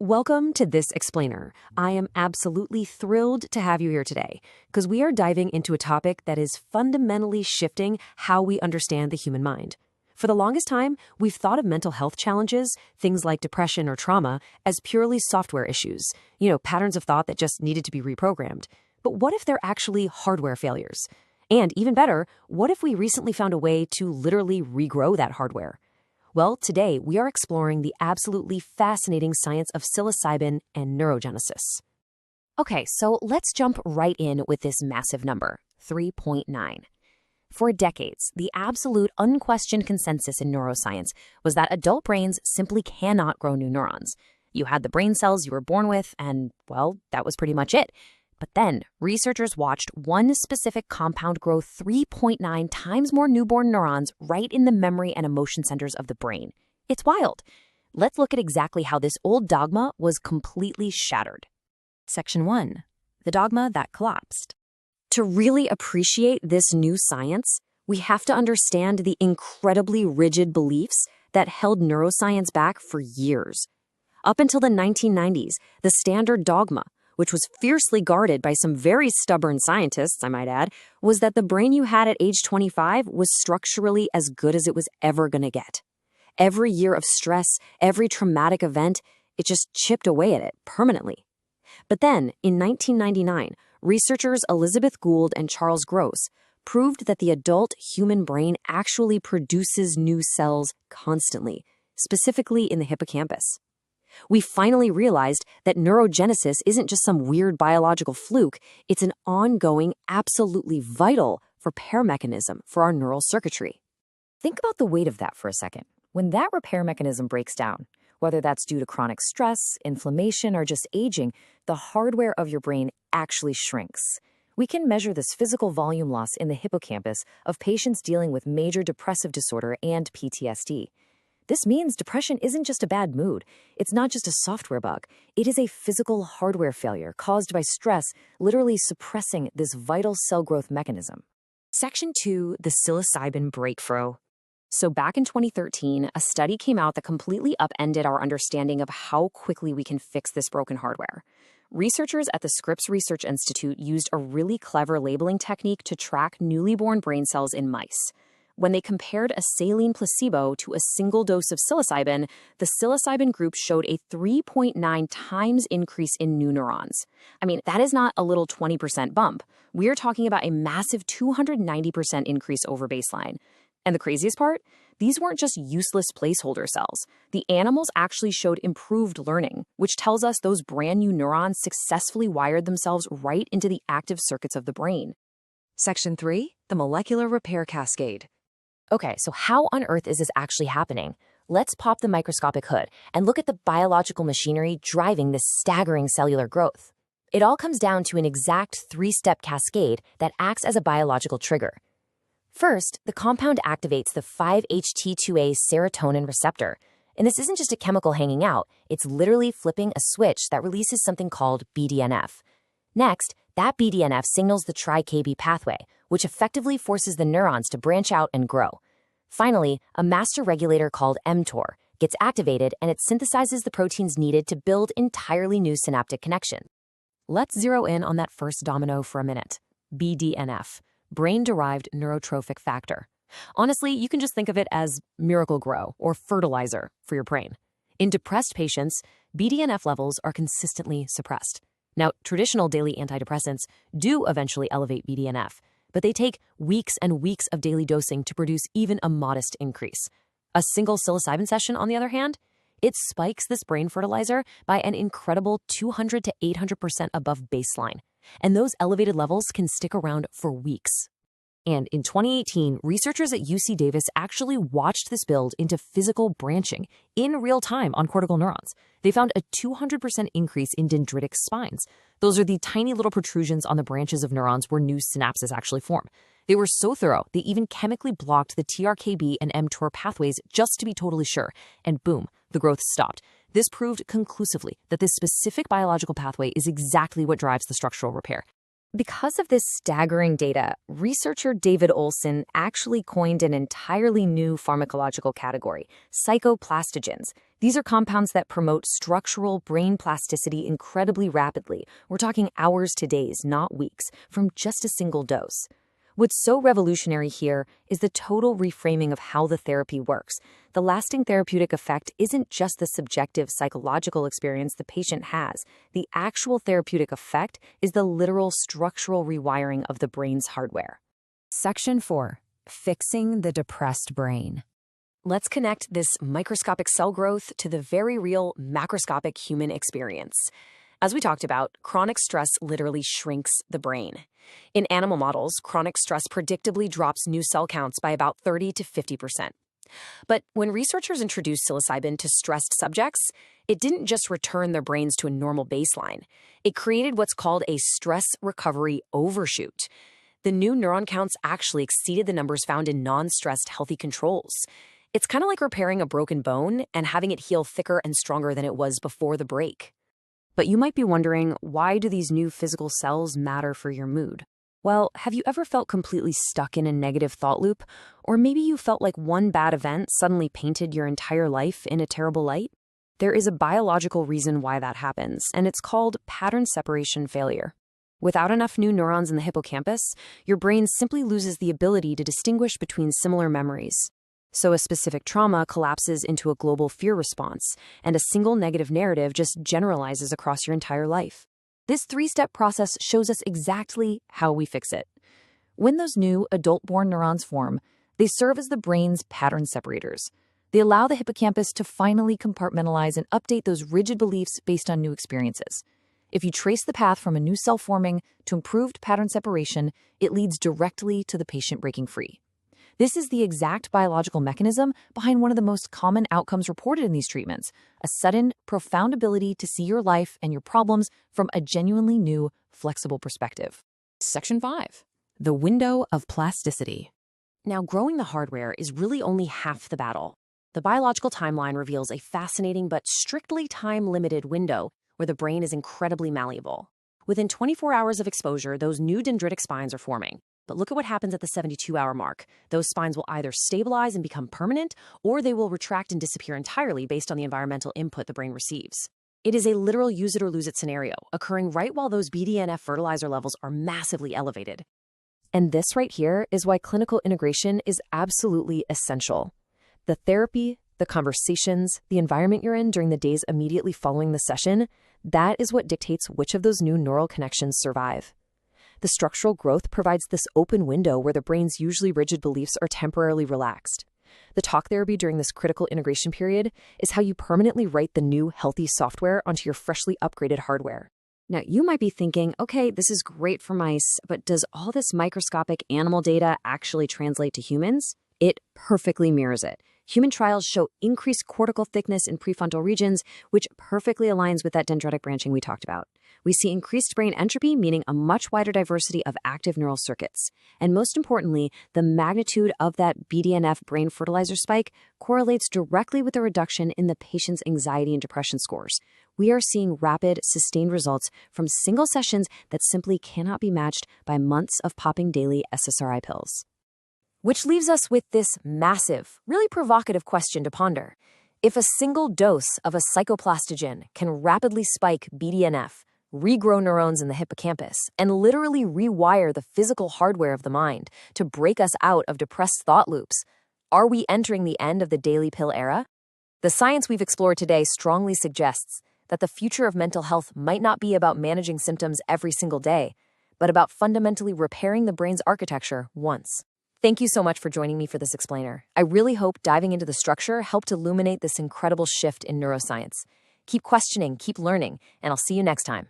Welcome to This Explainer. I am absolutely thrilled to have you here today because we are diving into a topic that is fundamentally shifting how we understand the human mind. For the longest time, we've thought of mental health challenges, things like depression or trauma, as purely software issues, patterns of thought that just needed to be reprogrammed. But what if they're actually hardware failures? And even better, what if we recently found a way to literally regrow that hardware? Well, today we are exploring the absolutely fascinating science of psilocybin and neurogenesis. Okay, so let's jump right in with this massive number, 3.9. For decades, the absolute unquestioned consensus in neuroscience was that adult brains simply cannot grow new neurons. You had the brain cells you were born with, and, well, that was pretty much it. But then, researchers watched one specific compound grow 3.9 times more newborn neurons right in the memory and emotion centers of the brain. It's wild. Let's look at exactly how this old dogma was completely shattered. Section 1. The dogma that collapsed. To really appreciate this new science, we have to understand the incredibly rigid beliefs that held neuroscience back for years. Up until the 1990s, the standard dogma, which was fiercely guarded by some very stubborn scientists, I might add, was that the brain you had at age 25 was structurally as good as it was ever going to get. Every year of stress, every traumatic event, it just chipped away at it permanently. But then, in 1999, researchers Elizabeth Gould and Charles Gross proved that the adult human brain actually produces new cells constantly, specifically in the hippocampus. We finally realized that neurogenesis isn't just some weird biological fluke, it's an ongoing, absolutely vital repair mechanism for our neural circuitry. Think about the weight of that for a second. When that repair mechanism breaks down, whether that's due to chronic stress, inflammation, or just aging, the hardware of your brain actually shrinks. We can measure this physical volume loss in the hippocampus of patients dealing with major depressive disorder and PTSD. This means depression isn't just a bad mood. It's not just a software bug. It is a physical hardware failure caused by stress, literally suppressing this vital cell growth mechanism. Section 2, the psilocybin breakthrough. So back in 2013, a study came out that completely upended our understanding of how quickly we can fix this broken hardware. Researchers at the Scripps Research Institute used a really clever labeling technique to track newly born brain cells in mice. When they compared a saline placebo to a single dose of psilocybin, the psilocybin group showed a 3.9 times increase in new neurons. I mean, that is not a little 20% bump. We are talking about a massive 290% increase over baseline. And the craziest part? These weren't just useless placeholder cells. The animals actually showed improved learning, which tells us those brand new neurons successfully wired themselves right into the active circuits of the brain. Section 3, the molecular repair cascade. Okay, so how on earth is this actually happening? Let's pop the microscopic hood and look at the biological machinery driving this staggering cellular growth. It all comes down to an exact three-step cascade that acts as a biological trigger. First, the compound activates the 5-HT2A serotonin receptor. And this isn't just a chemical hanging out, it's literally flipping a switch that releases something called BDNF. Next, that BDNF signals the tri-Kb pathway, which effectively forces the neurons to branch out and grow. Finally, a master regulator called mTOR gets activated and it synthesizes the proteins needed to build entirely new synaptic connections. Let's zero in on that first domino for a minute. BDNF, brain-derived neurotrophic factor. Honestly, you can just think of it as Miracle-Gro or fertilizer for your brain. In depressed patients, BDNF levels are consistently suppressed. Now, traditional daily antidepressants do eventually elevate BDNF, but they take weeks and weeks of daily dosing to produce even a modest increase. A single psilocybin session, on the other hand, it spikes this brain fertilizer by an incredible 200 to 800% above baseline, and those elevated levels can stick around for weeks. And in 2018, researchers at UC Davis actually watched this build into physical branching in real time on cortical neurons. They found a 200% increase in dendritic spines. Those are the tiny little protrusions on the branches of neurons where new synapses actually form. They were so thorough, they even chemically blocked the TRKB and mTOR pathways just to be totally sure. And boom, the growth stopped. This proved conclusively that this specific biological pathway is exactly what drives the structural repair. Because of this staggering data, researcher David Olson actually coined an entirely new pharmacological category, psychoplastogens. These are compounds that promote structural brain plasticity incredibly rapidly. We're talking hours to days, not weeks, from just a single dose. What's so revolutionary here is the total reframing of how the therapy works. The lasting therapeutic effect isn't just the subjective psychological experience the patient has. The actual therapeutic effect is the literal structural rewiring of the brain's hardware. Section 4. Fixing the depressed brain. Let's connect this microscopic cell growth to the very real macroscopic human experience. As we talked about, chronic stress literally shrinks the brain. In animal models, chronic stress predictably drops new cell counts by about 30 to 50%. But when researchers introduced psilocybin to stressed subjects, it didn't just return their brains to a normal baseline. It created what's called a stress recovery overshoot. The new neuron counts actually exceeded the numbers found in non-stressed healthy controls. It's kind of like repairing a broken bone and having it heal thicker and stronger than it was before the break. But you might be wondering, why do these new physical cells matter for your mood? Well, have you ever felt completely stuck in a negative thought loop? Or maybe you felt like one bad event suddenly painted your entire life in a terrible light? There is a biological reason why that happens, and it's called pattern separation failure. Without enough new neurons in the hippocampus, your brain simply loses the ability to distinguish between similar memories. So a specific trauma collapses into a global fear response, and a single negative narrative just generalizes across your entire life. This three-step process shows us exactly how we fix it. When those new adult-born neurons form, they serve as the brain's pattern separators. They allow the hippocampus to finally compartmentalize and update those rigid beliefs based on new experiences. If you trace the path from a new cell forming to improved pattern separation, it leads directly to the patient breaking free. This is the exact biological mechanism behind one of the most common outcomes reported in these treatments, a sudden, profound ability to see your life and your problems from a genuinely new, flexible perspective. Section 5. The window of plasticity. Now, growing the hardware is really only half the battle. The biological timeline reveals a fascinating but strictly time-limited window where the brain is incredibly malleable. Within 24 hours of exposure, those new dendritic spines are forming. But look at what happens at the 72-hour mark. Those spines will either stabilize and become permanent, or they will retract and disappear entirely based on the environmental input the brain receives. It is a literal use it or lose it scenario, occurring right while those BDNF fertilizer levels are massively elevated. And this right here is why clinical integration is absolutely essential. The therapy, the conversations, the environment you're in during the days immediately following the session, that is what dictates which of those new neural connections survive. The structural growth provides this open window where the brain's usually rigid beliefs are temporarily relaxed. The talk therapy during this critical integration period is how you permanently write the new, healthy software onto your freshly upgraded hardware. Now, you might be thinking, okay, this is great for mice, but does all this microscopic animal data actually translate to humans? It perfectly mirrors it. Human trials show increased cortical thickness in prefrontal regions, which perfectly aligns with that dendritic branching we talked about. We see increased brain entropy, meaning a much wider diversity of active neural circuits. And most importantly, the magnitude of that BDNF brain fertilizer spike correlates directly with a reduction in the patient's anxiety and depression scores. We are seeing rapid, sustained results from single sessions that simply cannot be matched by months of popping daily SSRI pills. Which leaves us with this massive, really provocative question to ponder. If a single dose of a psychoplastogen can rapidly spike BDNF, regrow neurons in the hippocampus, and literally rewire the physical hardware of the mind to break us out of depressed thought loops, are we entering the end of the daily pill era? The science we've explored today strongly suggests that the future of mental health might not be about managing symptoms every single day, but about fundamentally repairing the brain's architecture once. Thank you so much for joining me for this explainer. I really hope diving into the structure helped illuminate this incredible shift in neuroscience. Keep questioning, keep learning, and I'll see you next time.